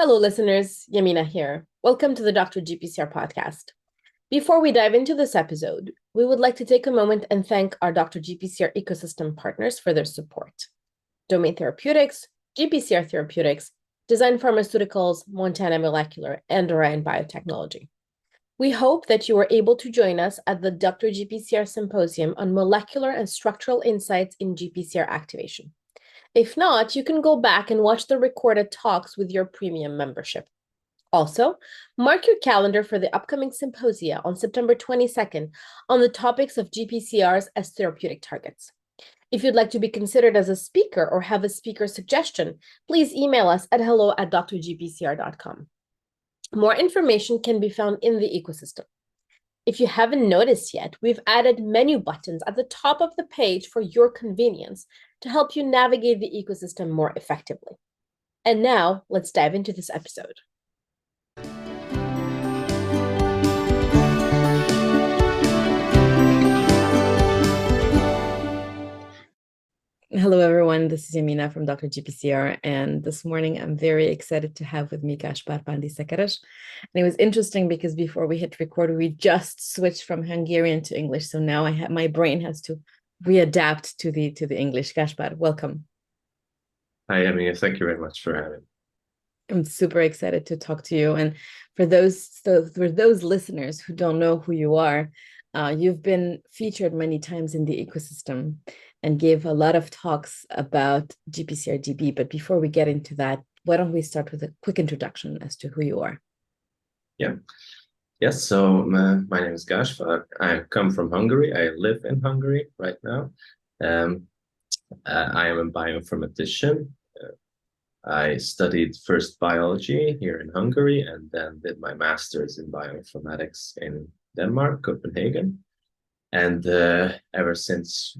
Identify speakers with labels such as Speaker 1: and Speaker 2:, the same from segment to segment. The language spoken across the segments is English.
Speaker 1: Hello, listeners. Yamina here. Welcome to the Dr. GPCR podcast. Before we dive into this episode, we would like to take a moment and thank our Dr. GPCR Ecosystem partners for their support. Domain Therapeutics, GPCR Therapeutics, Design Pharmaceuticals, Montana Molecular, and Orion Biotechnology. We hope that you were able to join us at the Dr. GPCR Symposium on Molecular and Structural Insights in GPCR Activation. If not, you can go back and watch the recorded talks with your premium membership. Also, mark your calendar for the upcoming symposia on September 22nd on the topics of GPCRs as therapeutic targets. If you'd like to be considered as a speaker or have a speaker suggestion, please email us at hello@drgpcr.com. More information can be found in the ecosystem. If you haven't noticed yet, we've added menu buttons at the top of the page for your convenience to help you navigate the ecosystem more effectively. And now, let's dive into this episode. Hello, everyone. This is Yamina from Dr. GPCR, and this morning I'm very excited to have with me Gáspár Pándy-Szekeres. And it was interesting because before we hit record, we just switched from Hungarian to English, so now my brain has to readapt to the English. Gáspár, welcome.
Speaker 2: Hi, Yamina. Thank you very much for having me.
Speaker 1: I'm super excited to talk to you. And for those listeners who don't know who you are, you've been featured many times in the ecosystem and gave a lot of talks about GPCR-DB. But before we get into that, why don't we start with a quick introduction as to who you are?
Speaker 2: Yeah. Yes, so my name is Gáspár. I come from Hungary. I live in Hungary right now. I am a bioinformatician. I studied first biology here in Hungary and then did my master's in bioinformatics in Denmark, Copenhagen. And ever since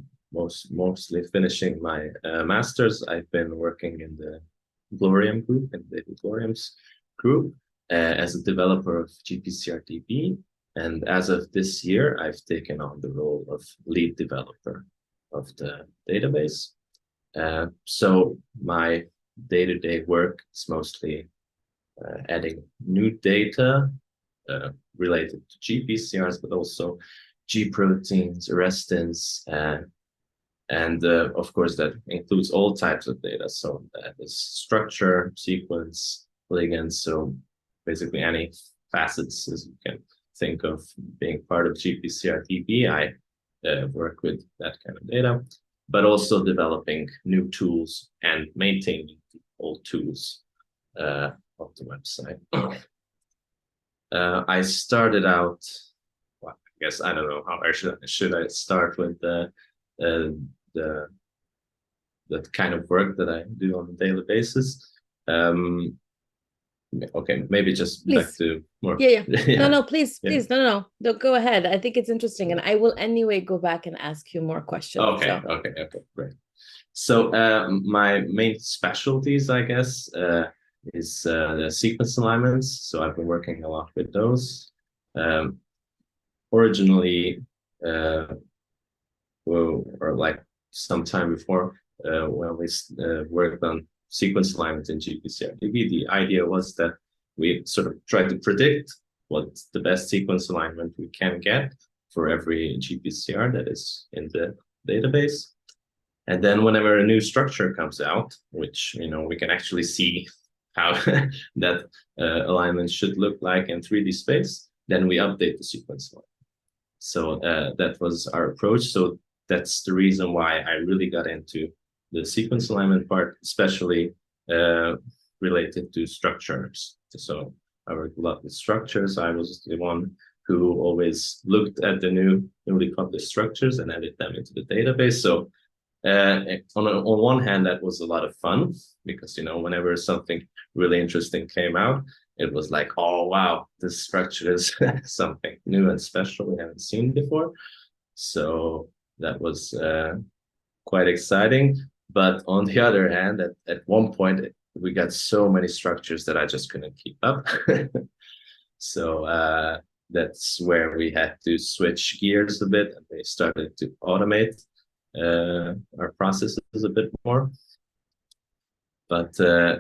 Speaker 2: mostly finishing my master's, I've been working in the Glorium group, in David Glorium's group, as a developer of GPCR-DB. And as of this year, I've taken on the role of lead developer of the database. So my day-to-day work is mostly adding new data related to GPCRs, but also G proteins, arrestins, and of course that includes all types of data. So that is structure, sequence, ligands. So basically any facets as you can think of being part of GPCR-DB. I work with that kind of data, but also developing new tools and maintaining old tools of the website. I started out, well, I guess I don't know how should I start with the kind of work that I do on a daily basis. Okay, maybe just
Speaker 1: please.
Speaker 2: Back to more.
Speaker 1: Yeah. No, please, no, go ahead. I think it's interesting, and I will anyway go back and ask you more questions.
Speaker 2: Okay, great. So my main specialties, I guess, is the sequence alignments. So I've been working a lot with those. Originally, or like some time before, when we worked on sequence alignment in GPCR-DB, the idea was that we sort of try to predict what's the best sequence alignment we can get for every GPCR that is in the database. And then whenever a new structure comes out, which, we can actually see how that alignment should look like in 3D space, then we update the sequence alignment. So that was our approach. So that's the reason why I really got into the sequence alignment part, especially related to structures. So I worked a lot with structures. I was the one who always looked at the newly published structures and added them into the database. So on one hand, that was a lot of fun because, whenever something really interesting came out, it was like, oh, wow, this structure is something new and special we haven't seen before. So that was quite exciting. But on the other hand, at one point, we got so many structures that I just couldn't keep up. So that's where we had to switch gears a bit, and we started to automate our processes a bit more. But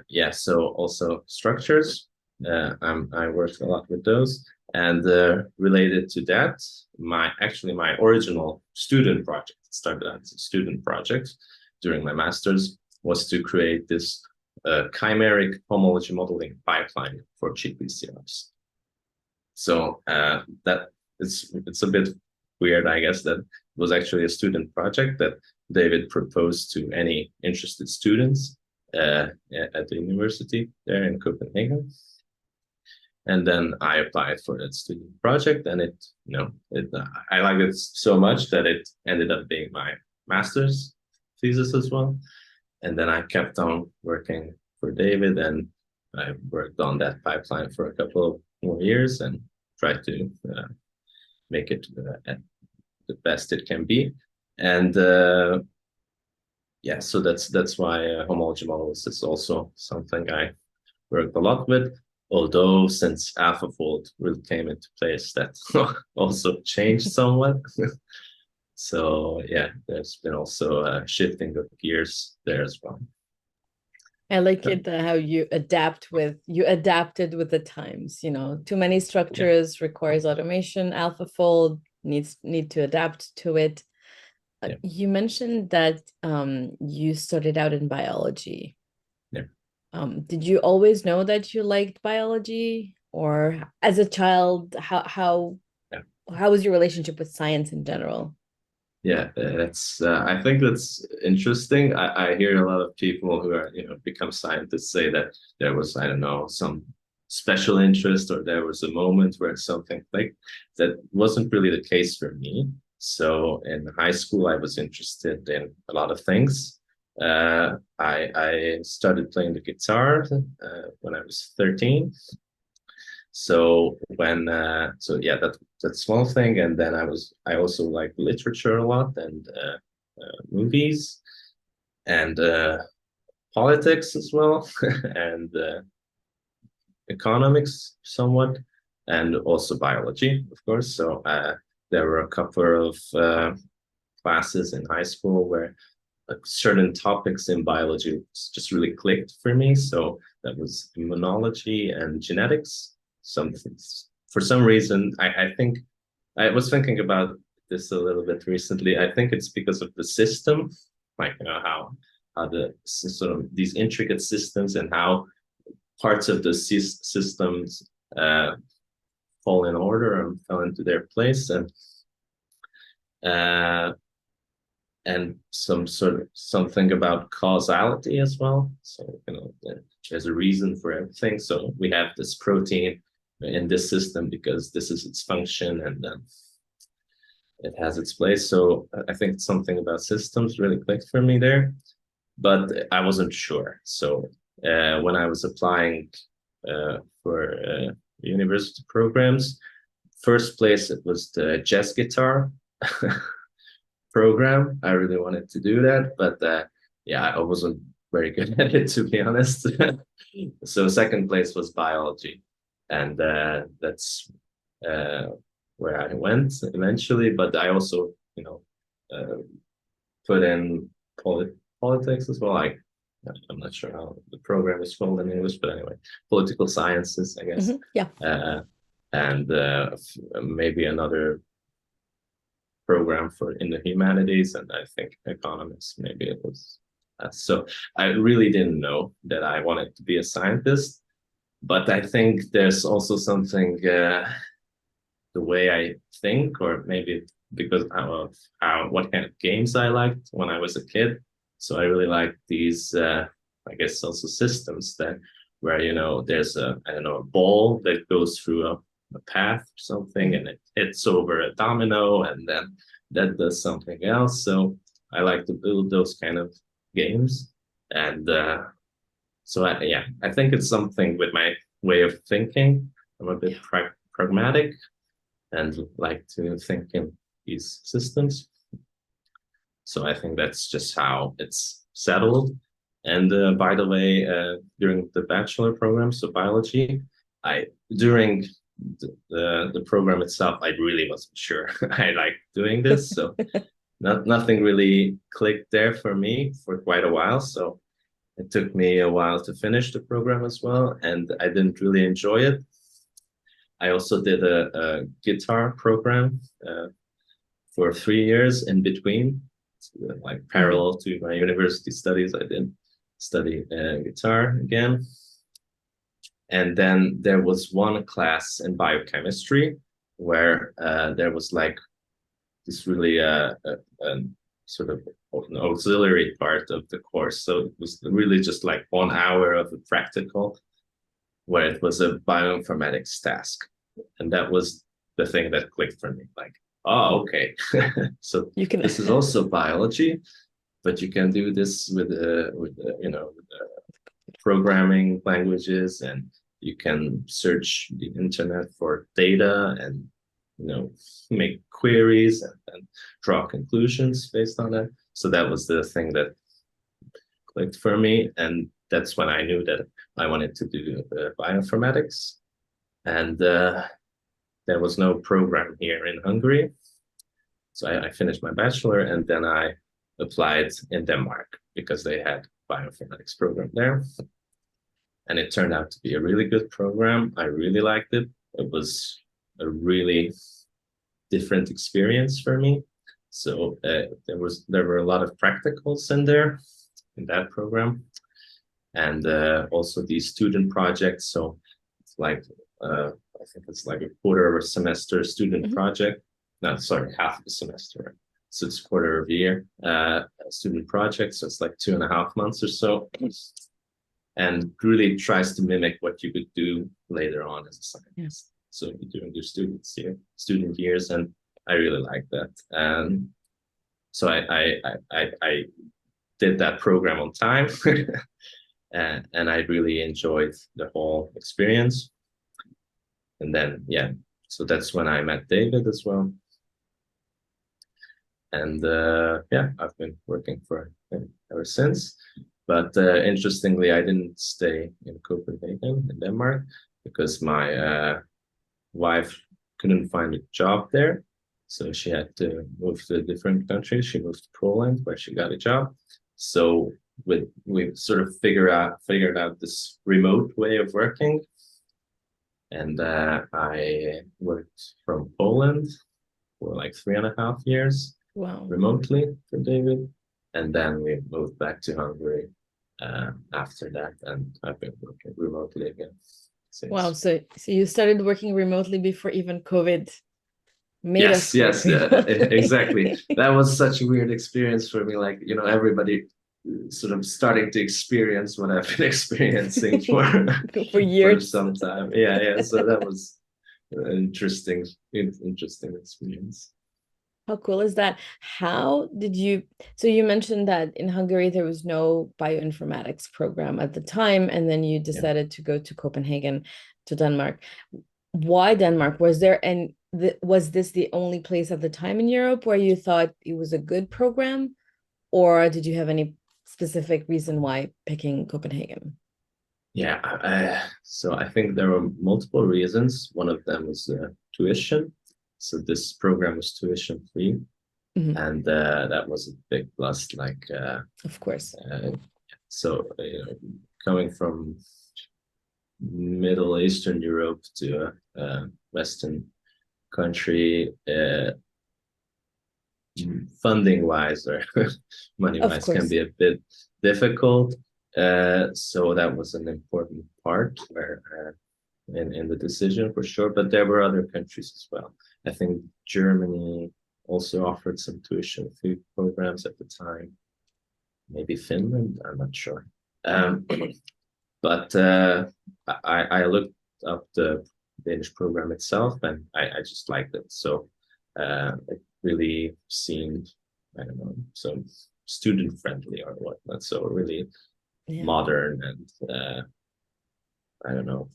Speaker 2: yeah, so also structures. I worked a lot with those. And related to that, my original student project, started as a student project during my master's, was to create this chimeric homology modeling pipeline for GPCRs. So that it's a bit weird, I guess, that was actually a student project that David proposed to any interested students at the university there in Copenhagen. And then I applied for that student project, and I liked it so much that it ended up being my master's thesis as well. And then I kept on working for David, and I worked on that pipeline for a couple of more years and tried to make it the best it can be. And yeah, so that's why homology models is also something I worked a lot with. Although since AlphaFold really came into place, that also changed somewhat. So yeah, there's been also a shifting of gears there as well.
Speaker 1: I like it how you adapted with the times. Too many structures requires automation. AlphaFold need to adapt to it. You mentioned that you started out in biology.
Speaker 2: Yeah.
Speaker 1: Did you always know that you liked biology, or as a child, how was your relationship with science in general?
Speaker 2: Yeah, that's I think that's interesting. I hear a lot of people who are become scientists say that there was, I don't know, some special interest, or there was a moment where something clicked. That wasn't really the case for me. So in high school, I was interested in a lot of things. I started playing the guitar when I was 13. So yeah, that small thing, and then I also like literature a lot, and movies, and politics as well, and economics somewhat, and also biology, of course. So there were a couple of classes in high school where certain topics in biology just really clicked for me. So that was immunology and genetics. For some reason, I think I was thinking about this a little bit recently. I think it's because of the system, like how the sort of these intricate systems, and how parts of the systems fall in order and fell into their place, and something about causality as well. So there's a reason for everything. So we have this protein in this system because this is its function, and it has its place. So I think something about systems really clicked for me there, but I wasn't sure. So when I was applying for university programs, first place it was the jazz guitar program. I really wanted to do that, but yeah, I wasn't very good at it, to be honest. So second place was biology, and that's where I went eventually. But I also, put in politics as well. I'm not sure how the program is called in English, but anyway, political sciences, I guess.
Speaker 1: Yeah.
Speaker 2: And maybe another program in the humanities, and I think economics, maybe it was. So I really didn't know that I wanted to be a scientist, but I think there's also something, the way I think, or maybe because of what kind of games I liked when I was a kid. So I really like these, I guess, also systems where there's a ball that goes through a path or something, and it hits over a domino, and then that does something else. So I like to build those kind of games, and so I think it's something with my way of thinking. I'm a bit pragmatic and like to think in these systems. So I think that's just how it's settled. And by the way, during the bachelor program, so biology, during the program itself, I really wasn't sure I liked doing this. So nothing really clicked there for me for quite a while. So it took me a while to finish the program as well, and I didn't really enjoy it. I also did a guitar program for 3 years in between, like parallel to my university studies. I did study guitar again. And then there was one class in biochemistry where there was like this really sort of an auxiliary part of the course. So it was really just like 1 hour of a practical where it was a bioinformatics task. And that was the thing that clicked for me. Like, oh, okay. So this is also biology, but you can do this with programming languages, and you can search the internet for data and make queries and draw conclusions based on that. So that was the thing that clicked for me, and that's when I knew that I wanted to do bioinformatics. And there was no program here in Hungary, so I finished my bachelor, and then I applied in Denmark because they had bioinformatics program there. And it turned out to be a really good program. I really liked it. It was a really different experience for me. So there were a lot of practicals in there in that program, and also these student projects. So it's like I think it's like a quarter of a semester student project. No, sorry, half of a semester. So it's a quarter of a year student project. So it's like 2.5 months or so. And really tries to mimic what you could do later on as a scientist.
Speaker 1: Yes.
Speaker 2: So during your student years, and I really like that. And so I did that program on time, and I really enjoyed the whole experience. And then so that's when I met David as well. And I've been working for him ever since. But interestingly, I didn't stay in Copenhagen, in Denmark, because my wife couldn't find a job there. So she had to move to a different country. She moved to Poland, where she got a job. So we sort of figured out this remote way of working. And I worked from Poland for like 3.5 years.
Speaker 1: Wow.
Speaker 2: Remotely for David. And then we moved back to Hungary after that, and I've been working remotely again since.
Speaker 1: Wow, so you started working remotely before even COVID made us
Speaker 2: Yes, exactly. That was such a weird experience for me. Like, everybody sort of starting to experience what I've been experiencing for
Speaker 1: years.
Speaker 2: For some time. Yeah. So that was an interesting experience.
Speaker 1: How cool is that? How did you, so you mentioned that in Hungary there was no bioinformatics program at the time, and then you decided to go to Copenhagen, to Denmark. Why Denmark? Was this the only place at the time in Europe where you thought it was a good program, or did you have any specific reason why picking Copenhagen?
Speaker 2: Yeah, so I think there were multiple reasons. One of them was tuition. So this program was tuition free, and that was a big plus. Like,
Speaker 1: of course.
Speaker 2: So coming from Middle Eastern Europe to a Western country, funding wise or money wise can be a bit difficult. So that was an important part where in the decision for sure. But there were other countries as well. I think Germany also offered some tuition free programs at the time. Maybe Finland, I'm not sure. But I looked up the Danish program itself, and I just liked it. So it really seemed, I don't know, so student friendly or whatnot. So really modern and I don't know,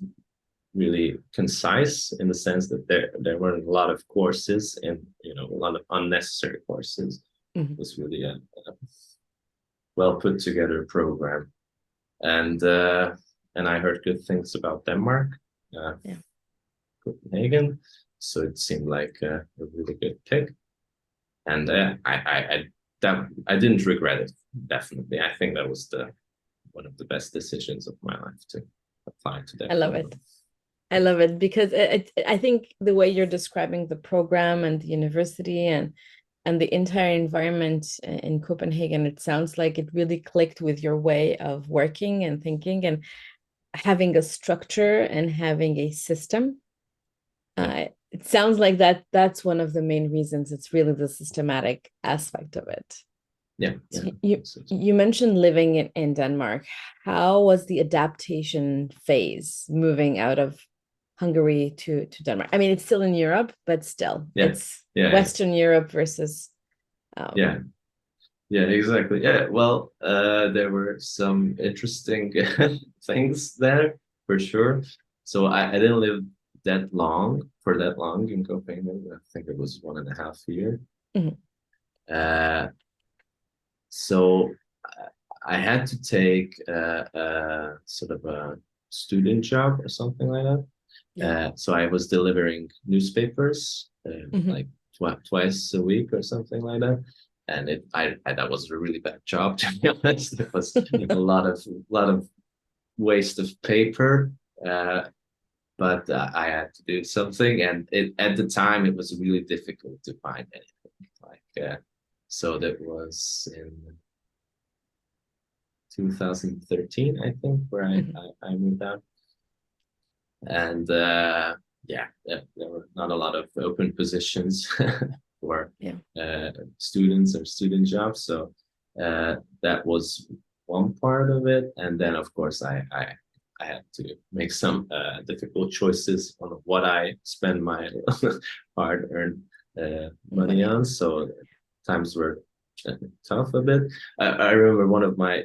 Speaker 2: really concise in the sense that there weren't a lot of courses and a lot of unnecessary courses. It was really a well put together program, and I heard good things about Denmark, Copenhagen, so it seemed like a really good pick, and I didn't regret it. Definitely, I think that was the one of the best decisions of my life to apply to that
Speaker 1: I love
Speaker 2: program.
Speaker 1: it. I love it because I think the way you're describing the program and the university and the entire environment in Copenhagen, it sounds like it really clicked with your way of working and thinking and having a structure and having a system. It sounds like that's one of the main reasons. It's really the systematic aspect of it.
Speaker 2: Yeah.
Speaker 1: So you mentioned living in Denmark. How was the adaptation phase moving out of Hungary to Denmark? I mean, it's still in Europe, but still, it's Western Europe versus.
Speaker 2: Yeah, exactly. Yeah, well, there were some interesting things there for sure. So I didn't live for that long in Copenhagen. I think it was 1.5 years. So I had to take a sort of a student job or something like that. So I was delivering newspapers like twice a week or something like that. And that was a really bad job, to be honest. It was a lot of waste of paper. But I had to do something, and at the time it was really difficult to find anything. So that was in 2013, I think, where I moved out. And there were not a lot of open positions for students or student jobs. So that was one part of it. And then, of course, I had to make some difficult choices on what I spend my hard-earned money on. So times were tough a bit. I remember one of my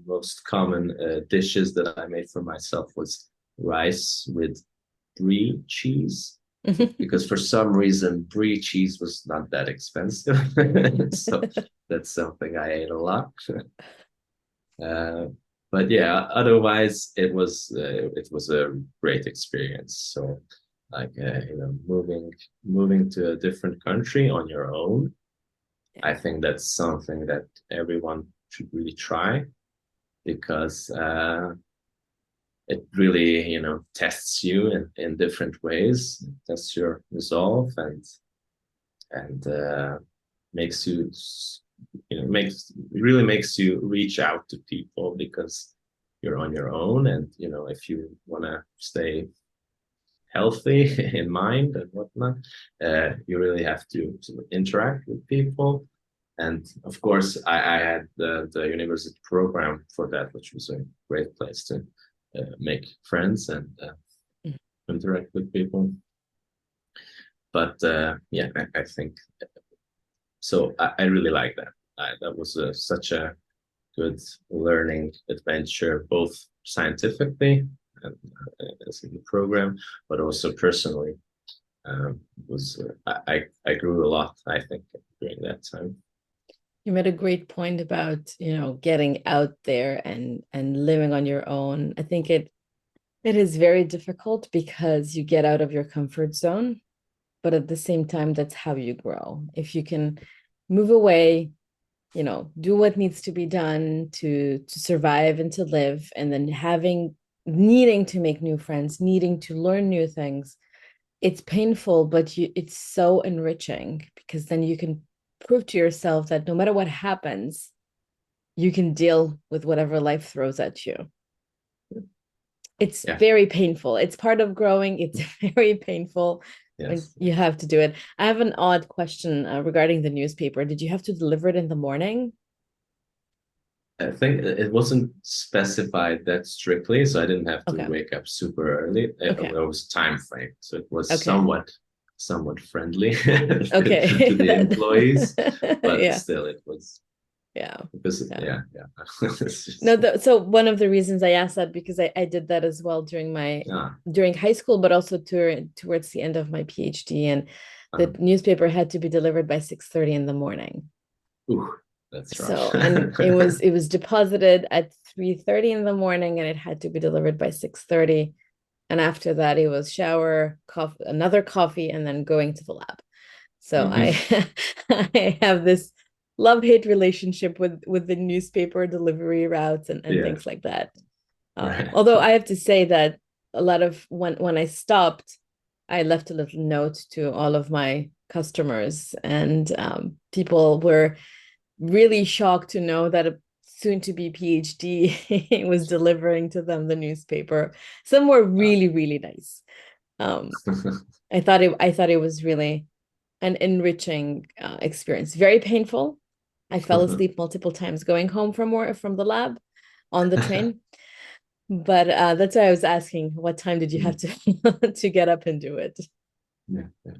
Speaker 2: most common dishes that I made for myself was rice with brie cheese, because for some reason brie cheese was not that expensive. So that's something I ate a lot. But yeah, otherwise it was a great experience. So like moving to a different country on your own, I think that's something that everyone should really try, because it really, tests you in different ways, tests your resolve, and makes you, makes you reach out to people, because you're on your own. And, if you want to stay healthy in mind and whatnot, you really have to interact with people. And of course, I had the university program for that, which was a great place to make friends and interact with people. But I think so. I really like that. That was such a good learning adventure, both scientifically and as in the program, but also personally. I grew a lot, I think, during that time.
Speaker 1: You made a great point about, getting out there and living on your own. I think it is very difficult because you get out of your comfort zone, but at the same time, that's how you grow. If you can move away, do what needs to be done to survive and to live, and then needing to make new friends, needing to learn new things. It's painful, but it's so enriching, because then you can prove to yourself that no matter what happens, you can deal with whatever life throws at you. It's very painful. It's part of growing. It's very painful. Yes. You have to do it. I have an odd question regarding the newspaper. Did you have to deliver it in the morning?
Speaker 2: I think it wasn't specified that strictly, so I didn't have to wake up super early. There was a time frame, so it was somewhat friendly to the employees, but still it was. Because
Speaker 1: no, so one of the reasons I asked that, because I did that as well during high school, but also towards the end of my PhD, and the newspaper had to be delivered by 6:30 in the morning.
Speaker 2: Ooh, that's rough.
Speaker 1: So, and it was deposited at 3:30 in the morning, and it had to be delivered by 6:30. And after that, it was shower, another coffee, and then going to the lab. So I have this love-hate relationship with the newspaper delivery routes and
Speaker 2: Yeah,
Speaker 1: things like that.
Speaker 2: right.
Speaker 1: Although I have to say that a lot of when I stopped, I left a little note to all of my customers, and people were really shocked to know that a soon-to-be PhD was delivering to them the newspaper. Some were really, really nice. I thought it was really an enriching experience. Very painful. I fell asleep multiple times going home from the lab on the train. But that's why I was asking, what time did you have to to get up and do it?
Speaker 2: Yeah, yeah.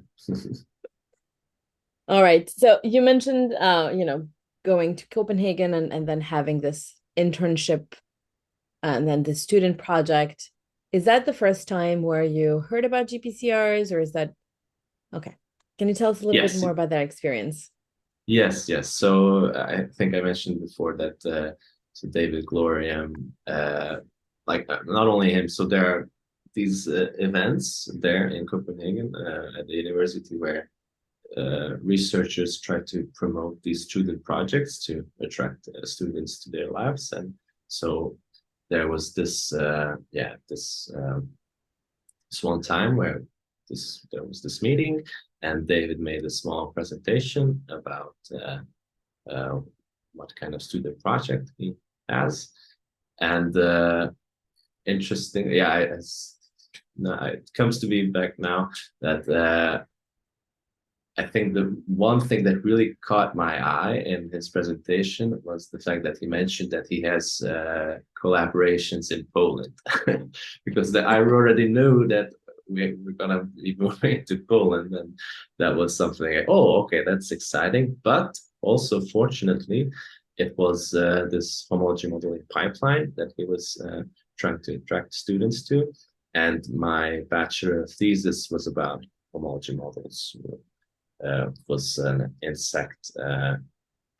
Speaker 1: All right. So you mentioned going to Copenhagen and then having this internship and then the student project. Is that the first time where you heard about GPCRs, or is that okay? Can you tell us a little bit
Speaker 2: Yes,
Speaker 1: more about that experience?
Speaker 2: yes. So I think I mentioned before that so David Gloriam, not only him. So there are these events there in Copenhagen at the university where researchers try to promote these student projects to attract students to their labs, and so there was this one time where there was this meeting, and David made a small presentation about uh, what kind of student project he has, and interesting, yeah, no, it comes to me back now that I think the one thing that really caught my eye in his presentation was the fact that he mentioned that he has collaborations in Poland, because I already knew that we're gonna be moving to Poland, and that was something. Oh, okay, that's exciting. But also, fortunately, it was this homology modeling pipeline that he was trying to attract students to, and my bachelor thesis was about homology models. Was an insect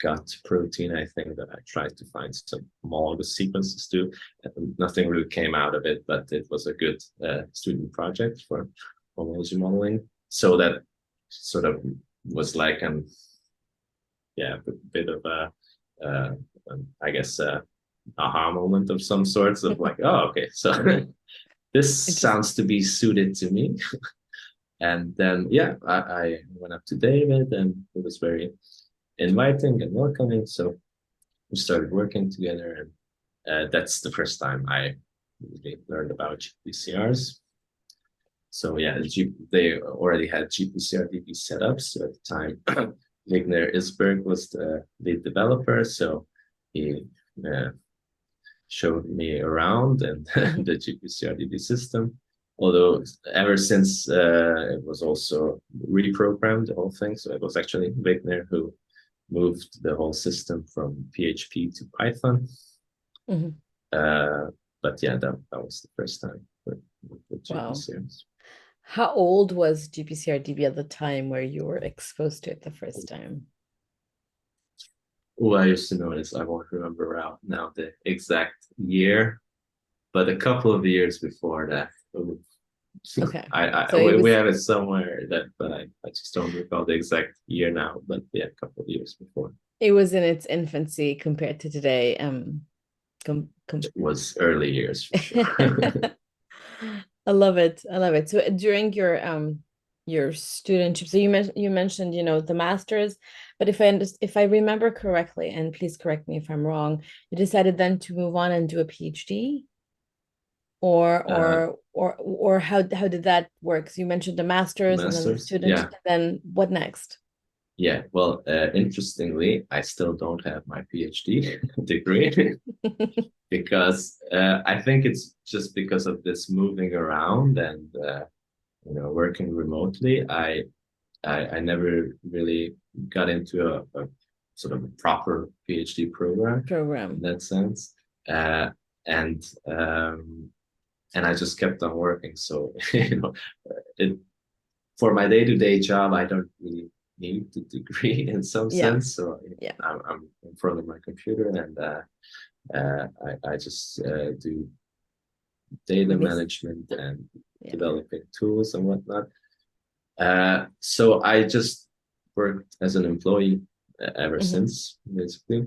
Speaker 2: gut protein, I think, that I tried to find some homologous sequences to. Nothing really came out of it, but it was a good student project for homology modeling. So that sort of was like a bit of I guess, aha moment of some sorts of like, oh, okay, so this
Speaker 1: Interesting.
Speaker 2: sounds to be suited to me. And then, yeah, I went up to David, and it was very inviting and welcoming. So we started working together, and that's the first time I really learned about GPCRs. So yeah, they already had GPCR DB setups. So at the time, Wigner Isberg was the lead developer. So he uh, showed me around and the GPCR DB system. Although ever since it was also reprogrammed, the whole thing. So it was actually Wigner who moved the whole system from PHP to Python.
Speaker 1: Mhm.
Speaker 2: But yeah, that was the first time with
Speaker 1: Wow.
Speaker 2: GPCRs.
Speaker 1: How old was GPCR-DB at the time where you were exposed to it the first time?
Speaker 2: Oh, I used to know this. I won't remember out now the exact year, but a couple of years before that.
Speaker 1: Okay.
Speaker 2: I
Speaker 1: So it
Speaker 2: we
Speaker 1: was
Speaker 2: have it somewhere that, but I just don't recall the exact year now. But yeah, a couple of years before.
Speaker 1: it was in its infancy compared to today.
Speaker 2: It was early years for sure.
Speaker 1: I love it. I love it. So during your studentship, so you mentioned, the masters, but if I remember correctly, and please correct me if I'm wrong, you decided then to move on and do a PhD, or
Speaker 2: uh,
Speaker 1: or or how did that work? So you mentioned the masters and then the
Speaker 2: Masters,
Speaker 1: student,
Speaker 2: yeah.
Speaker 1: and then what next?
Speaker 2: Yeah, well, interestingly, I still don't have my PhD degree because I think it's just because of this moving around and working remotely. I never really got into a sort of a proper PhD program in
Speaker 1: Program.
Speaker 2: that sense, uh, and um, and I just kept on working. So it for my day-to-day job, I don't really need the degree in some
Speaker 1: Yeah.
Speaker 2: sense. So
Speaker 1: Yeah.
Speaker 2: I'm in front of my computer, and I just do data
Speaker 1: Really.
Speaker 2: management and
Speaker 1: Yeah.
Speaker 2: developing tools and whatnot. So I just worked as an employee ever since, basically.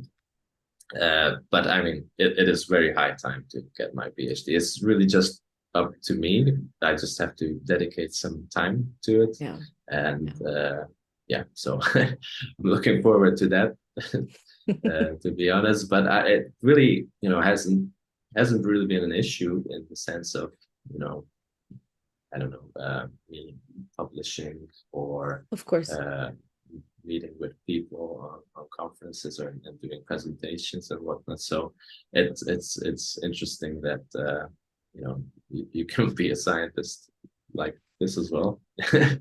Speaker 2: But I mean, it is very high time to get my PhD. It's really just up to me. I just have to dedicate some time to it.
Speaker 1: Yeah.
Speaker 2: And yeah, so I'm looking forward to that, to be honest. But it really, hasn't really been an issue in the sense of, I don't know, me publishing or
Speaker 1: Of course.
Speaker 2: meeting with people on conferences and doing presentations and whatnot. So it's interesting that you can be a scientist like this as well.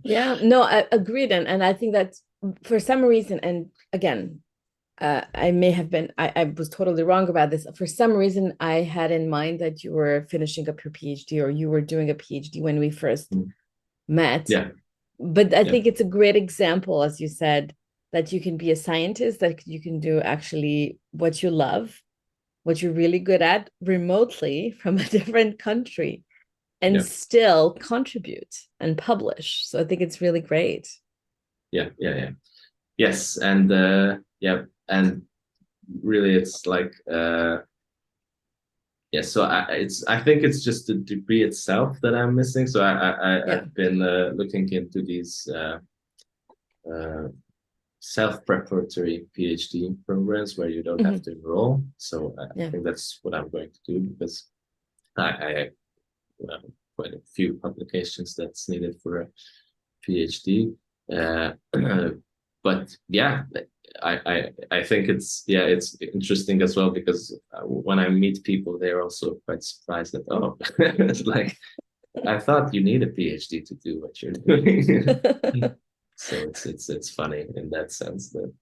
Speaker 1: Yeah, no, I agreed. And I think that for some reason, and again, I may have been, I was totally wrong about this. For some reason, I had in mind that you were finishing up your PhD or you were doing a PhD when we first met.
Speaker 2: Yeah.
Speaker 1: But I think it's a great example, as you said, that you can be a scientist, that you can do actually what you love, what you're really good at remotely from a different country and still contribute and publish. So I think it's really great.
Speaker 2: Yeah. Yes. And and really it's like so I think it's just the degree itself that I'm missing. So I've been looking into these self-preparatory PhD programs where you don't have to enroll. So I think that's what I'm going to do, because I have quite a few publications that's needed for a PhD. But yeah, I think it's interesting as well, because when I meet people, they're also quite surprised that it's like, I thought you need a PhD to do what you're doing. So it's funny in that sense that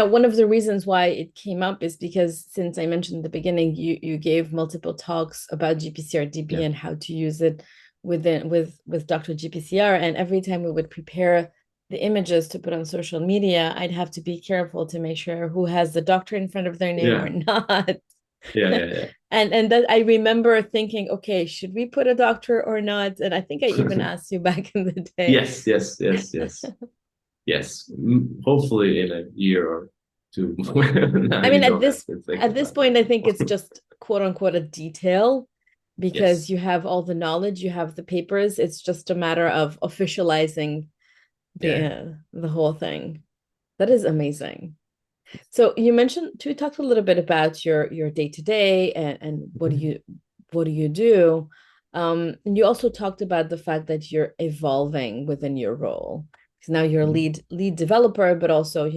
Speaker 1: one of the reasons why it came up is because, since I mentioned in the beginning, you gave multiple talks about GPCR-DB and how to use it with Dr. GPCR, and every time we would prepare the images to put on social media, I'd have to be careful to make sure who has the doctor in front of their name or not. And that I remember thinking, okay, should we put a doctor or not? And I think I even asked you back in the day.
Speaker 2: Yes. Yes. Hopefully in a year or two.
Speaker 1: I mean, at this point, I think it's just quote unquote a detail, because you have all the knowledge, you have the papers. It's just a matter of officializing the whole thing. That is amazing. So you talked a little bit about your day-to-day and what do you do? And you also talked about the fact that you're evolving within your role, because now you're a lead developer, but also,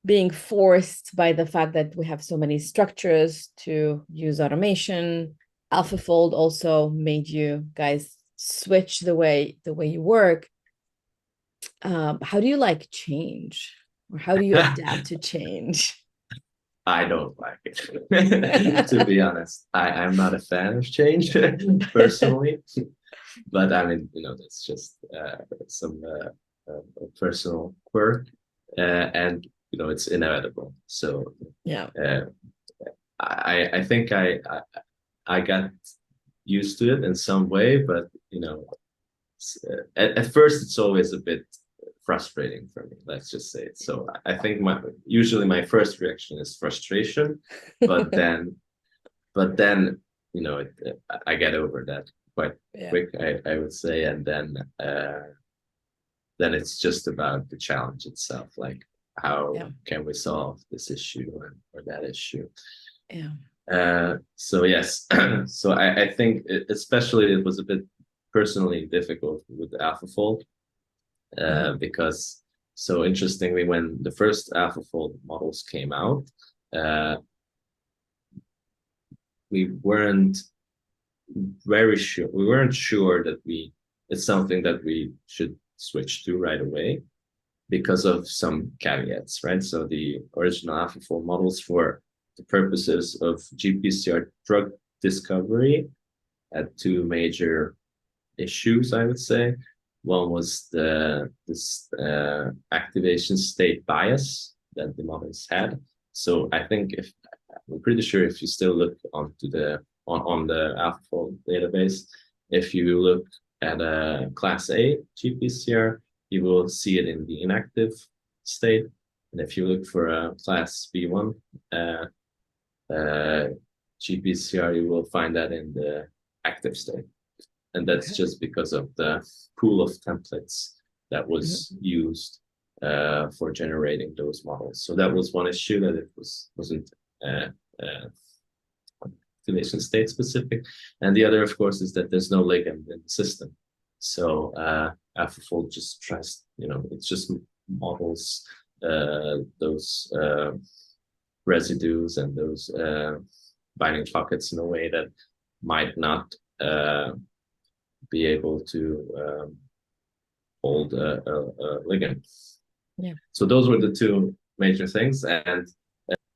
Speaker 1: being forced by the fact that we have so many structures to use automation. AlphaFold also made you guys switch the way you work. How do you like change? Or how do you adapt to change?
Speaker 2: I don't like it. To be honest, I'm not a fan of change personally. But I mean, that's just some personal quirk, and it's inevitable. So I think I got used to it in some way, but at first it's always a bit frustrating for me, let's just say it. So I think usually my first reaction is frustration, but then I get over that quite quick, I would say, and then it's just about the challenge itself, like how can we solve this issue or that issue. So yes, so I think especially it was a bit personally difficult with the AlphaFold, because, so interestingly, when the first AlphaFold models came out, we weren't sure that it's something that we should switch to right away, because of some caveats, right? So the original AlphaFold models, for the purposes of GPCR drug discovery, had two major issues, I would say. One was this activation state bias that the models had. So I think I'm pretty sure if you still look onto on the AlphaFold database, if you look at a class A GPCR, you will see it in the inactive state. And if you look for a class B1 GPCR, you will find that in the active state. And that's just because of the pool of templates that was used for generating those models. So that was one issue, that it wasn't activation state specific. And the other, of course, is that there's no ligand in the system. So AlphaFold just tries, it just models those residues and those binding pockets in a way that might not be able to hold a ligand.
Speaker 1: Yeah.
Speaker 2: So those were the two major things, and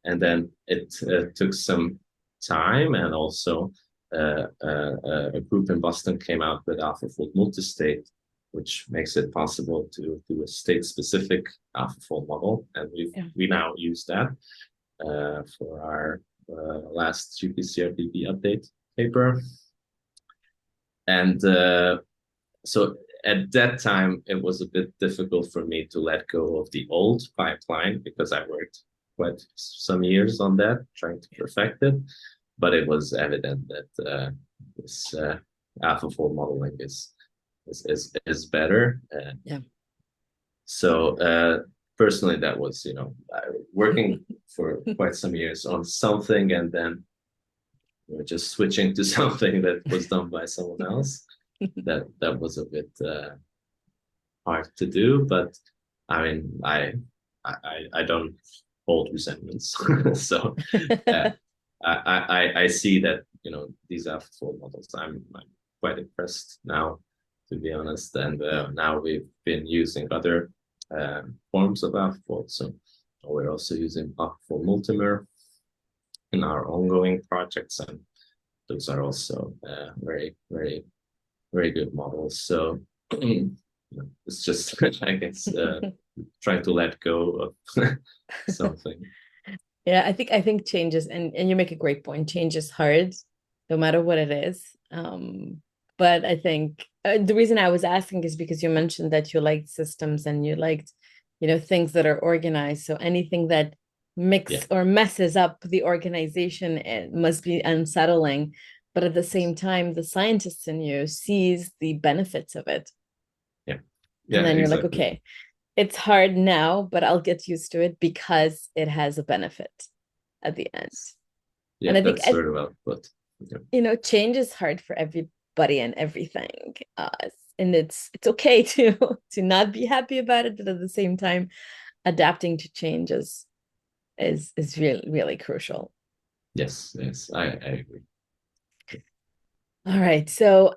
Speaker 2: then it took some time, and also a group in Boston came out with AlphaFold multistate, which makes it possible to do a state-specific AlphaFold model, and we now use that for our last GPCR-DB update paper. And so at that time, it was a bit difficult for me to let go of the old pipeline, because I worked quite some years on that, trying to perfect it. But it was evident that this AlphaFold modeling is better. So personally, that was working for quite some years on something, and then just switching to something that was done by someone else. That was a bit hard to do, but I mean, I don't hold resentments. So I see that these AlphaFold models, I'm quite impressed now, to be honest. And now we've been using other forms of AlphaFold. So we're also using AlphaFold multimer in our ongoing projects, and those are also very, very, very good models. So it's just, I guess, trying to let go of something.
Speaker 1: Yeah, I think changes, and you make a great point. Change is hard, no matter what it is. But I think the reason I was asking is because you mentioned that you liked systems and you liked, things that are organized. So anything that or messes up the organization, it must be unsettling. But at the same time, the scientist in you sees the benefits of it.
Speaker 2: Yeah.
Speaker 1: And then you're like, okay, it's hard now, but I'll get used to it because it has a benefit at the end.
Speaker 2: Yeah,
Speaker 1: and I
Speaker 2: that's
Speaker 1: think
Speaker 2: sort of well put.
Speaker 1: Change is hard for everybody and everything. And it's okay to not be happy about it, but at the same time, adapting to changes is really, really crucial.
Speaker 2: Yes, I agree.
Speaker 1: All right. So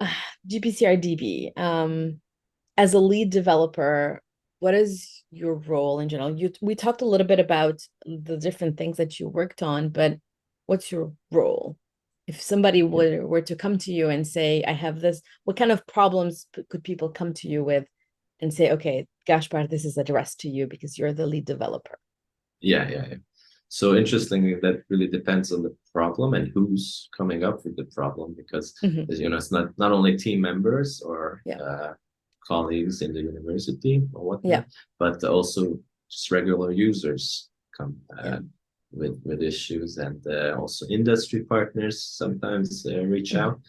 Speaker 1: GPCR-DB, as a lead developer, what is your role in general? We talked a little bit about the different things that you worked on, but what's your role? If somebody were to come to you and say, I have this, what kind of problems could people come to you with and say, okay, Gáspár, this is addressed to you because you're the lead developer?
Speaker 2: Yeah. So interestingly, that really depends on the problem and who's coming up with the problem, because as it's not only team members or colleagues in the university or whatnot, but also just regular users come with issues, and also industry partners sometimes reach out.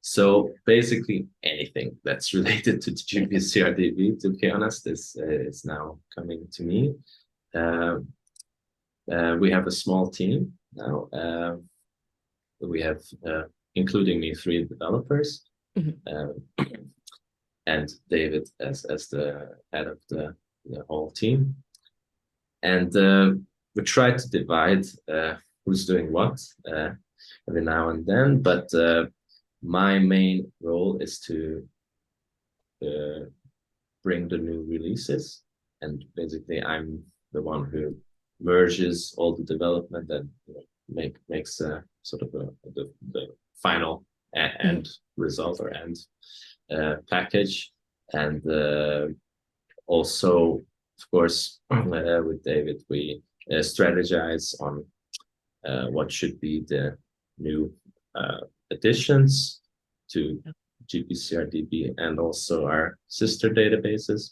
Speaker 2: So basically anything that's related to GPCR-DB, to be honest, is now coming to me. We have a small team now. We have, including me, 3 developers, and David as the head of the whole team. And we try to divide who's doing what every now and then, but my main role is to bring the new releases, and basically I'm the one who merges all the development and makes sort of the final end result or end package. And also, of course, with David, we strategize on what should be the new additions to GPCR-DB and also our sister databases.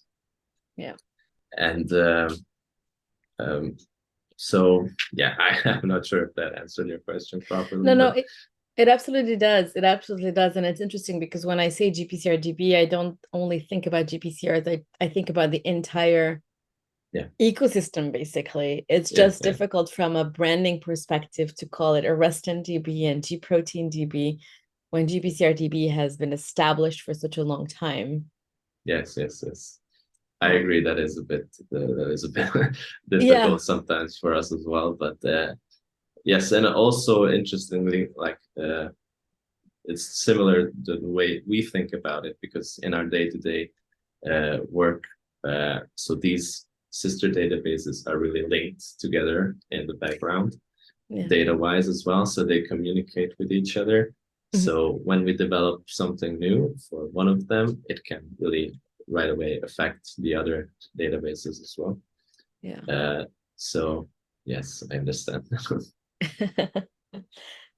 Speaker 1: Yeah.
Speaker 2: And so yeah, I'm not sure if that answered your question properly.
Speaker 1: No,
Speaker 2: but
Speaker 1: it absolutely does. It absolutely does. And it's interesting because when I say GPCR-DB, I don't only think about GPCRs, I think about the entire
Speaker 2: yeah,
Speaker 1: ecosystem, basically. It's
Speaker 2: yeah,
Speaker 1: just difficult from a branding perspective to call it arrestin DB and G protein DB when GPCR-DB has been established for such a long time.
Speaker 2: yes. I agree. That is a bit
Speaker 1: Yeah.
Speaker 2: difficult sometimes for us as well. But yes, and also interestingly, like it's similar to the way we think about it, because in our day-to-day work, so these sister databases are really linked together in the background,
Speaker 1: Yeah.
Speaker 2: data-wise as well, so they communicate with each other.
Speaker 1: Mhm.
Speaker 2: So when we develop something new for one of them, it can really right away affect the other databases as well.
Speaker 1: Yeah.
Speaker 2: So yes, I understand.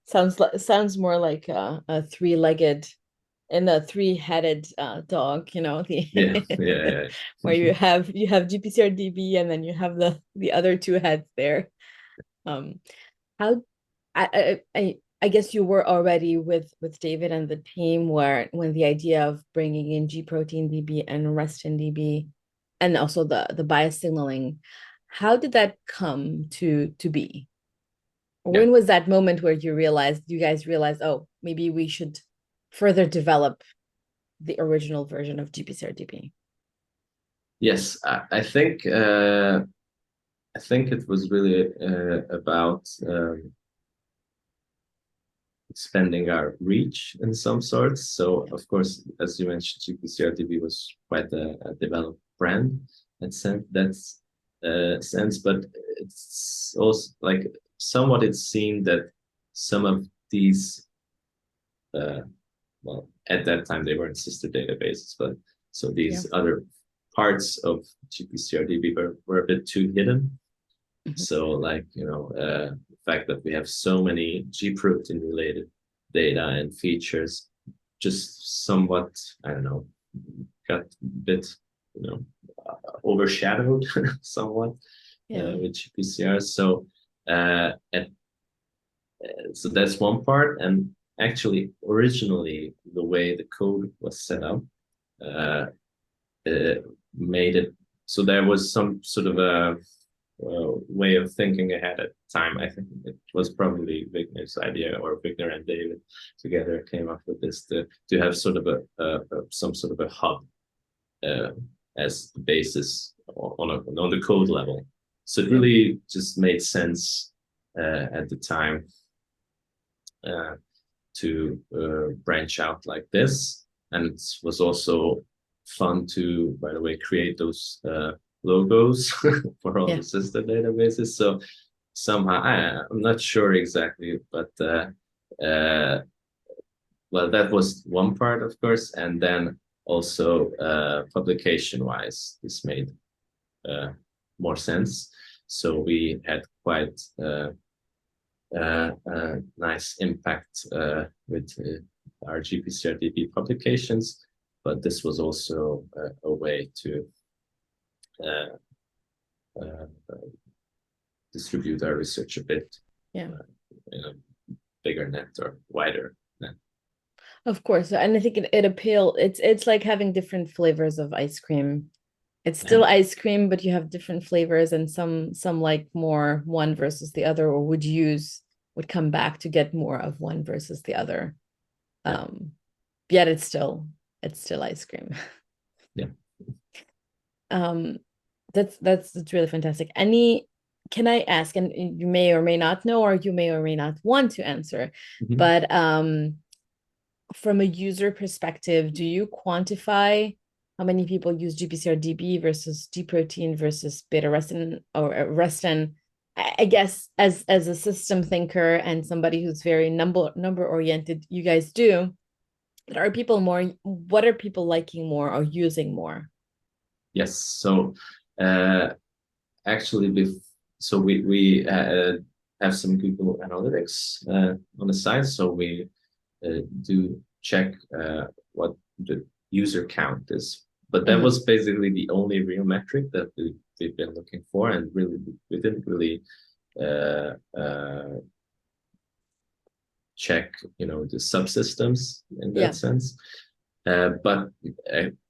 Speaker 1: Sounds more like a three-legged and a three-headed dog, you know, the
Speaker 2: Yeah.
Speaker 1: where you have GPCR-DB and then you have the other two heads there. Um, how I guess you were already with David and the team where when the idea of bringing in G protein DB and restin DB and also the bias signaling, how did that come to be?
Speaker 2: Yeah.
Speaker 1: When was that moment where you guys realized, oh, maybe we should further develop the original version of GPCR-DB?
Speaker 2: Yes, I think it was really about expanding our reach in some sorts. So, of course, as you mentioned, GPCR-DB was quite a developed brand in sense, but it's also like somewhat it's seen that some of these, uh, well, at that time they weren't sister databases, but so
Speaker 1: Yeah.
Speaker 2: these other parts of GPCR-DB were a bit too hidden.
Speaker 1: Mhm.
Speaker 2: So, like, the fact that we have so many G protein related data and features just somewhat, I don't know, got a bit, overshadowed somewhat
Speaker 1: Yeah.
Speaker 2: with GPCR. So, so that's one part. And actually, originally, the way the code was set up, uh, made it so there was some sort of a way of thinking ahead at the time. I think it was probably Vigner's idea, or Vigner and David together came up with this to have sort of some sort of a hub uh, as the basis on the code level. So it
Speaker 1: Yeah.
Speaker 2: really just made sense at the time uh, to branch out like this, and it was also fun to, by the way, create those logos for all
Speaker 1: Yeah.
Speaker 2: the sister databases. So somehow I'm not sure exactly, but well, that was one part, of course, and then also publication wise this made more sense. So we had quite nice impact with our GPCR-DB publications, but this was also a way to uh, uh, distribute our research a bit
Speaker 1: Yeah.
Speaker 2: in a bigger net or wider net.
Speaker 1: Of course. And I think it appeal. It's like having different flavors of ice cream. It's
Speaker 2: Yeah.
Speaker 1: still ice cream, but you have different flavors, and some like more one versus the other, or would come back to get more of one versus the other.
Speaker 2: Yeah.
Speaker 1: Yet it's still ice cream.
Speaker 2: Yeah.
Speaker 1: Um, that's really fantastic. Can I ask, and you may or may not know, or you may or may not want to answer,
Speaker 2: Mhm.
Speaker 1: but from a user perspective, do you quantify how many people use GPCR-DB versus G protein versus beta restin or restin? I guess as a system thinker and somebody who's very number oriented, you guys do. But what are people liking more or using more?
Speaker 2: Yes. So uh, actually, so we have some Google Analytics on the side, so we do check what the user count is. But that
Speaker 1: Mhm.
Speaker 2: was basically the only real metric that we we've been looking for, and really we didn't really check, the subsystems in that sense. But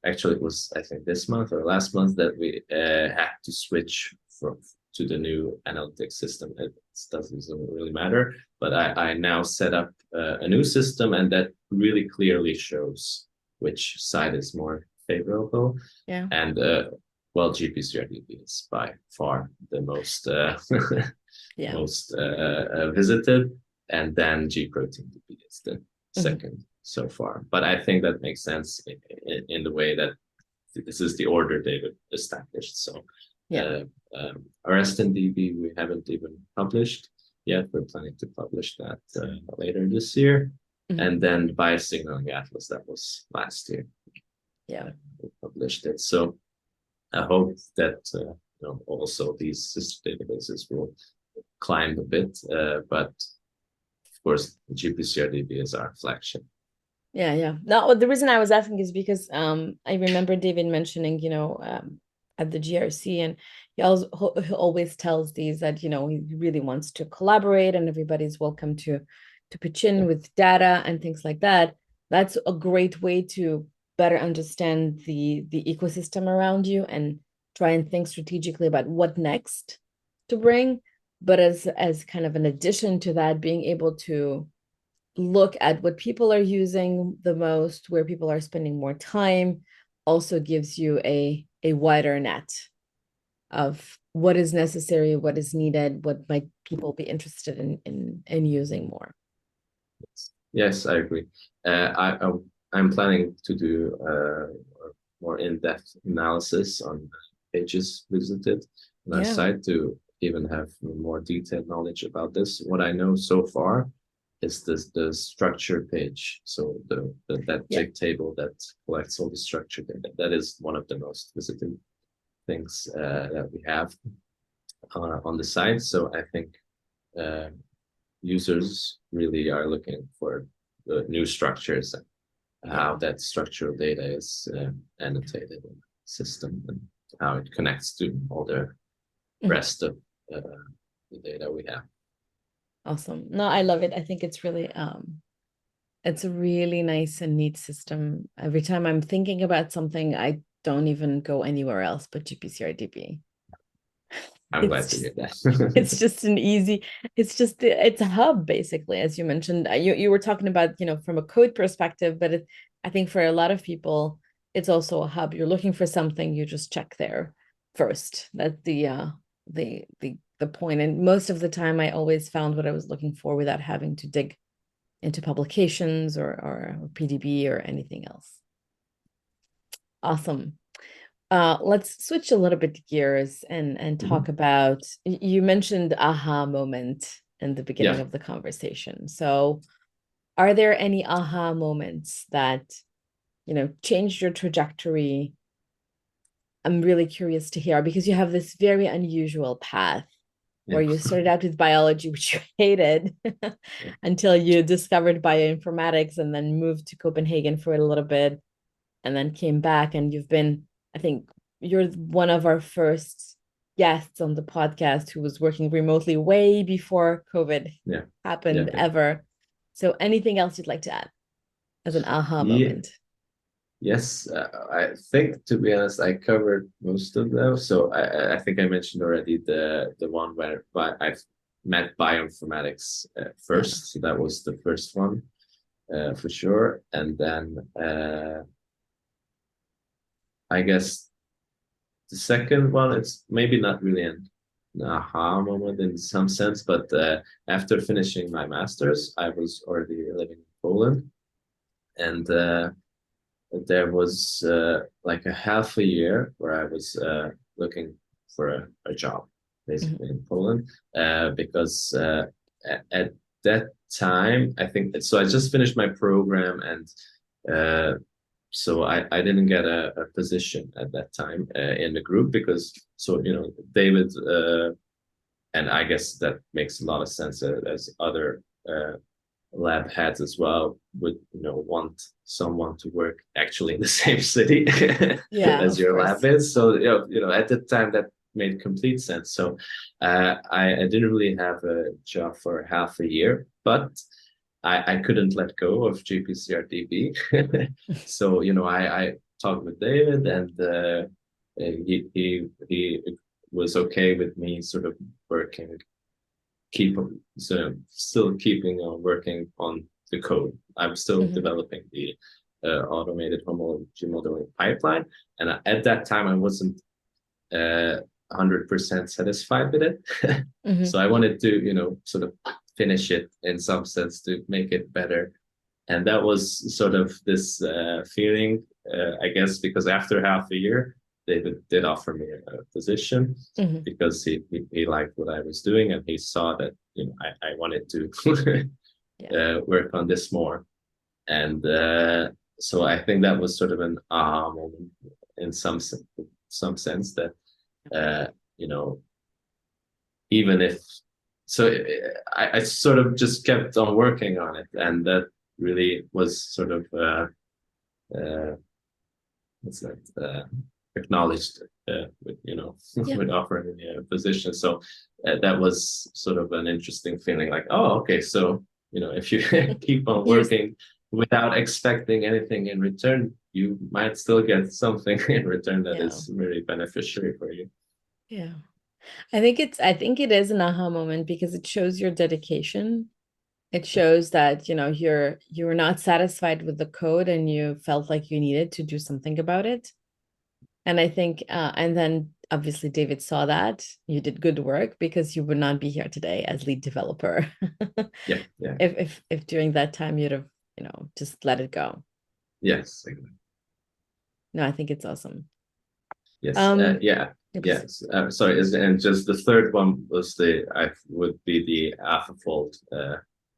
Speaker 2: actually, it was, I think, this month or last month that we had to switch to the new analytics system. It doesn't really matter, but I now set up a new system, and that really clearly shows which side is more favorable.
Speaker 1: Yeah.
Speaker 2: And well, GPCR-DB is by far the most most visited, and then G-protein-DB is the second so far. But I think that makes sense in the way that this is the order they've established. So RSTN-DB we haven't even published yet. We're planning to publish that later this year. And then Biosignaling Atlas, that was last year.
Speaker 1: Yeah,
Speaker 2: we published it. So I hope that also these sister databases will climb a bit, but of course GPCR-DB is our flagship.
Speaker 1: Yeah. No, the reason I was asking is because I remember David mentioning, at the GRC, and he always tells these that, he really wants to collaborate and everybody's welcome to pitch in with data and things like that. That's a great way to better understand the ecosystem around you and try and think strategically about what next to bring. But as kind of an addition to that, being able to look at what people are using the most, where people are spending more time, also gives you a wider net of what is necessary, what is needed, what might people be interested in using more.
Speaker 2: Yes, I agree. I'm planning to do more in-depth analysis on pages visited on our site to even have more detailed knowledge about this. What I know so far is the structure page. So that JIG table that collects all the structure data. That is one of the most visited things that we have on the site. So I think users really are looking for the new structures and how that structural data is annotated in the system and how it connects to all the rest of the data we have.
Speaker 1: Awesome. No, I love it. I think it's really it's a really nice and neat system. Every time I'm thinking about something, I don't even go anywhere else but GPCR-DB.
Speaker 2: I'm glad to hear that.
Speaker 1: It's just it's a hub, basically, as you mentioned. You were talking about, from a code perspective, but I think for a lot of people, it's also a hub. You're looking for something, you just check there first. That's the point. And most of the time, I always found what I was looking for without having to dig into publications or PDB or anything else. Awesome. Let's switch a little bit gears and talk about, you mentioned aha moment in the beginning of the conversation. So are there any aha moments that, changed your trajectory? I'm really curious to hear, because you have this very unusual path where you started out with biology, which you hated, until you discovered bioinformatics and then moved to Copenhagen for a little bit and then came back. And you've been, I think you're one of our first guests on the podcast who was working remotely way before COVID happened ever. So anything else you'd like to add as an aha moment?
Speaker 2: Yes, I think, to be honest, I covered most of them. So I think I mentioned already the one where I've met bioinformatics first. So that was the first one for sure. And then I guess the second one, it's maybe not really an aha moment in some sense, but after finishing my master's, I was already living in Poland. And there was like a half a year where I was looking for a job, basically in Poland, because at that time, I think, so I just finished my program, and so I didn't get a position at that time in the group, because, so, David, and I guess that makes a lot of sense as other lab heads as well would want someone to work actually in the same city as your lab is. So at the time that made complete sense. So I didn't really have a job for half a year, but I couldn't let go of GPCR-DB. So, I talked with David, and he was okay with me sort of working, still keeping on working on the code. I'm still developing the automated homology modeling pipeline, and at that time I wasn't 100% satisfied with it. So I wanted to, sort of finish it in some sense to make it better. And that was sort of this feeling, I guess, because after half a year, David did offer me a position because he liked what I was doing, and he saw that I wanted to work on this more. And so I think that was sort of an aha moment in some sense that even if I sort of just kept on working on it, and that really was sort of what's that acknowledged with with offering me a position. So that was sort of an interesting feeling, like, oh, okay, so if you keep on working without expecting anything in return, you might still get something in return that is really beneficiary for you.
Speaker 1: Yeah. I think it is an aha moment because it shows your dedication. It shows that, you were not satisfied with the code and you felt like you needed to do something about it. And I think, and then obviously David saw that you did good work, because you would not be here today as lead developer.
Speaker 2: Yeah.
Speaker 1: If during that time you'd have, just let it go.
Speaker 2: Yes. Exactly.
Speaker 1: No, I think it's awesome.
Speaker 2: Yes. Yes. Sorry. And just the third one was would be the AlphaFold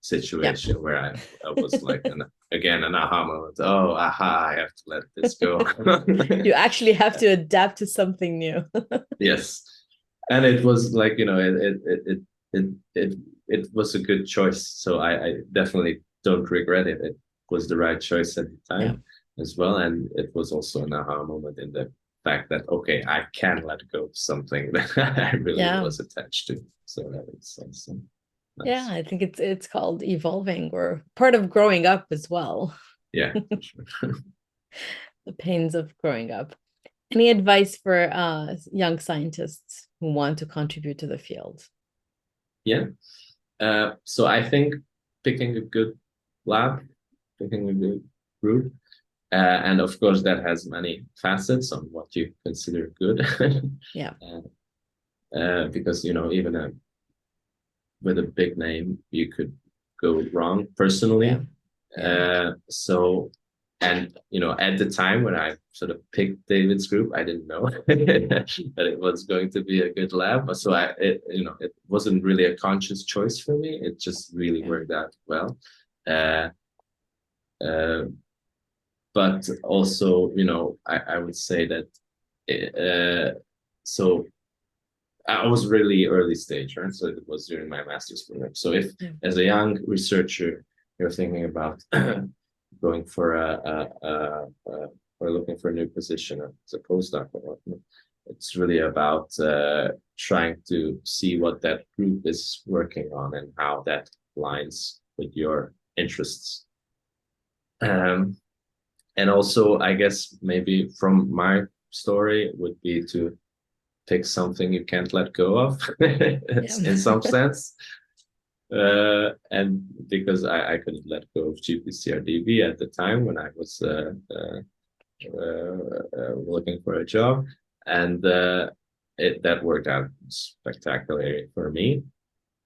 Speaker 2: situation where I was like, again, an aha moment. Oh, aha! I have to let this go.
Speaker 1: You actually have to adapt to something new.
Speaker 2: Yes, and it was like it was a good choice. So I definitely don't regret it. It was the right choice at the time as well, and it was also an aha moment in the fact that, okay, I can let go of something that I really was attached to. So that is awesome. Nice.
Speaker 1: Yeah, I think it's called evolving, or part of growing up as well.
Speaker 2: Yeah.
Speaker 1: The pains of growing up. Any advice for young scientists who want to contribute to the field?
Speaker 2: Yeah. So I think picking a good lab, picking a good group, and of course that has many facets on what you consider good.
Speaker 1: Yeah.
Speaker 2: Because even with a big name, you could go wrong personally. So, and at the time when I sort of picked David's group, I didn't know that it was going to be a good lab. So it wasn't really a conscious choice for me. It just really worked out well. But also, I would say that so I was really early stage, right? So it was during my master's program. So if as a young researcher, you're thinking about going for or looking for a new position as a postdoc or whatnot, it's really about trying to see what that group is working on and how that aligns with your interests. And also, I guess maybe from my story would be to pick something you can't let go of in some sense. And because I couldn't let go of GPCR-DB at the time when I was looking for a job, and that worked out spectacularly for me.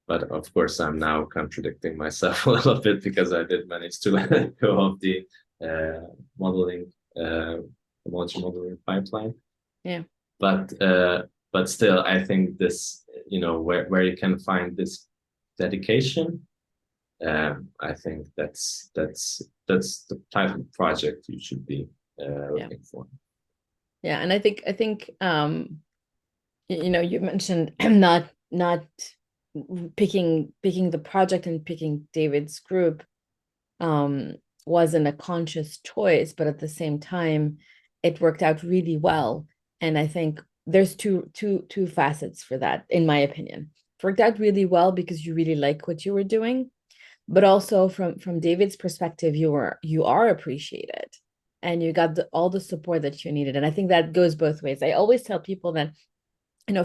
Speaker 2: But of course, I'm now contradicting myself a little bit because I did manage to let go of the modeling pipeline.
Speaker 1: Yeah.
Speaker 2: But still, I think this, where you can find this dedication, I think that's the type of project you should be looking for.
Speaker 1: Yeah, and I think you mentioned not picking the project and picking David's group wasn't a conscious choice, but at the same time, it worked out really well. And I think there's two facets for that, in my opinion. It worked out really well because you really like what you were doing, but also from David's perspective, you are appreciated and you got all the support that you needed. And I think that goes both ways. I always tell people that,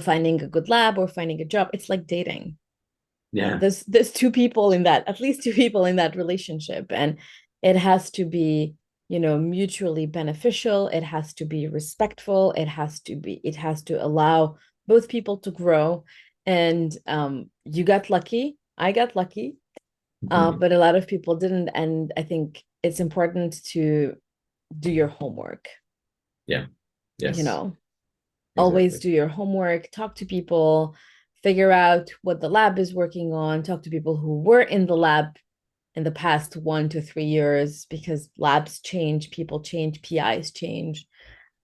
Speaker 1: finding a good lab or finding a job, it's like dating.
Speaker 2: Yeah.
Speaker 1: There's two people in that, at least two people in that relationship, and it has to be, mutually beneficial. It has to be respectful. It has to allow both people to grow. And you got lucky. I got lucky. But a lot of people didn't. And I think it's important to do your homework.
Speaker 2: Yeah. Yes.
Speaker 1: Always
Speaker 2: Exactly.
Speaker 1: do your homework, talk to people, figure out what the lab is working on, talk to people who were in the lab in the past 1 to 3 years, because labs change, people change, PIs change,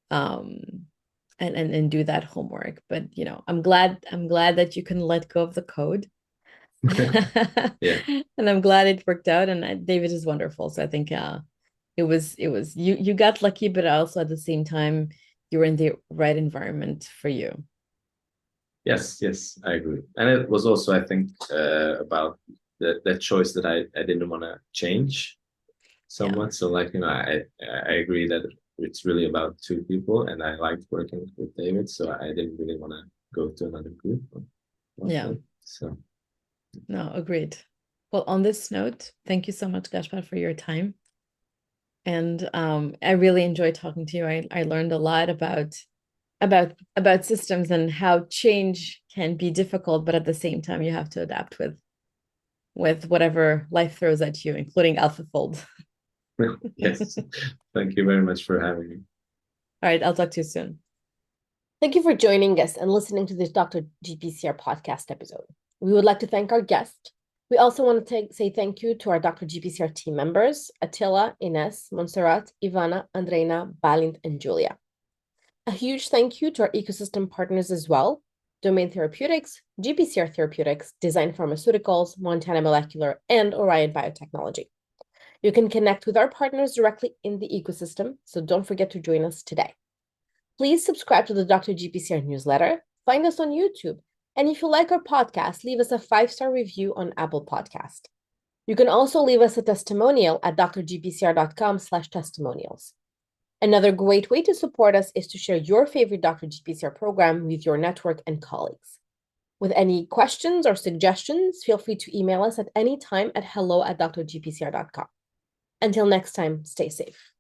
Speaker 1: um, and do that homework. But I'm glad that you can let go of the code.
Speaker 2: Yeah.
Speaker 1: And I'm glad it worked out. And David is wonderful. So I think it was you got lucky, but also at the same time you were in the right environment for you.
Speaker 2: Yes, yes, I agree. And it was also, I think, about that choice that I didn't want to change
Speaker 1: Yeah.
Speaker 2: somewhat. So like, I agree that it's really about two people, and I liked working with David, so I didn't really want to go to another group.
Speaker 1: Yeah.
Speaker 2: So
Speaker 1: No, agreed. Well, on this note, thank you so much, Gáspár, for your time. And I really enjoyed talking to you. I learned a lot about systems and how change can be difficult, but at the same time you have to adapt with whatever life throws at you, including AlphaFold.
Speaker 2: yes, thank you very much for having me.
Speaker 1: All right, I'll talk to you soon. Thank you for joining us and listening to this Dr. GPCR podcast episode. We would like to thank our guest. We also want to say thank you to our Dr. GPCR team members, Attila, Ines, Montserrat, Ivana, Andreina, Balint, and Julia. A huge thank you to our ecosystem partners as well: Domain Therapeutics, GPCR Therapeutics, Design Pharmaceuticals, Montana Molecular, and Orion Biotechnology. You can connect with our partners directly in the ecosystem, so don't forget to join us today. Please subscribe to the Dr. GPCR newsletter, find us on YouTube, and if you like our podcast, leave us a 5-star review on Apple Podcast. You can also leave us a testimonial at drgpcr.com/testimonials. Another great way to support us is to share your favorite Dr. GPCR program with your network and colleagues. With any questions or suggestions, feel free to email us at any time at hello@drgpcr.com. Until next time, stay safe.